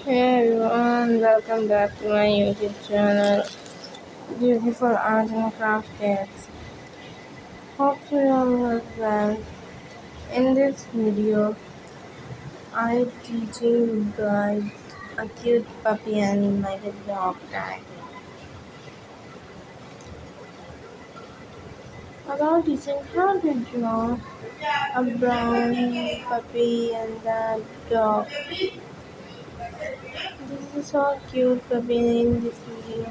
Hey everyone, welcome back to my YouTube channel, Beautiful Art and Craft Tips. Hope you all are well. In this video, I'm teaching you guys a cute puppy animated dog tag. About teaching how to draw a brown puppy and a dog. This is so cute puppy in this video.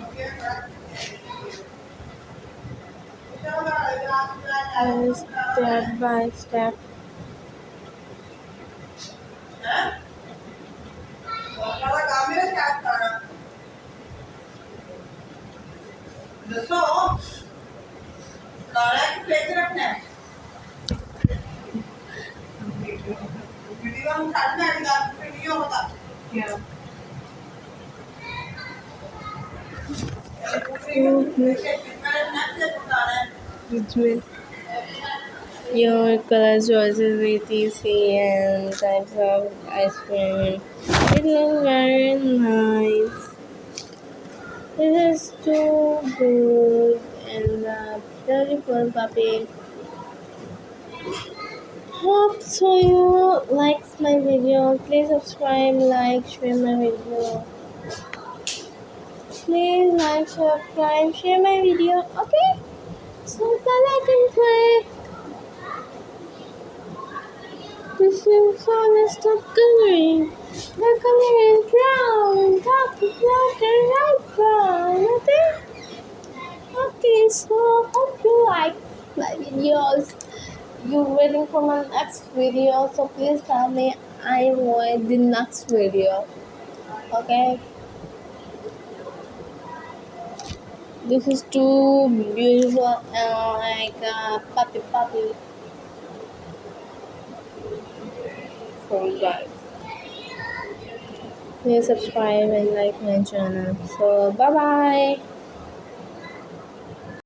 Step by step. Your color choices, etc. and types of ice cream. It looks very nice. This is too good and a beautiful puppy. Hope so you likes my video. Please subscribe, like, share my video. Please like, subscribe, share my video. Okay? So that I can play. This is honest coloring. The color is brown. Top is black and light brown. Okay? Okay, so hope you like my videos. You're waiting for my next video, so please tell me I want the next video. Okay? This is too beautiful like a puppy for guys. Please subscribe and like my channel. So bye bye.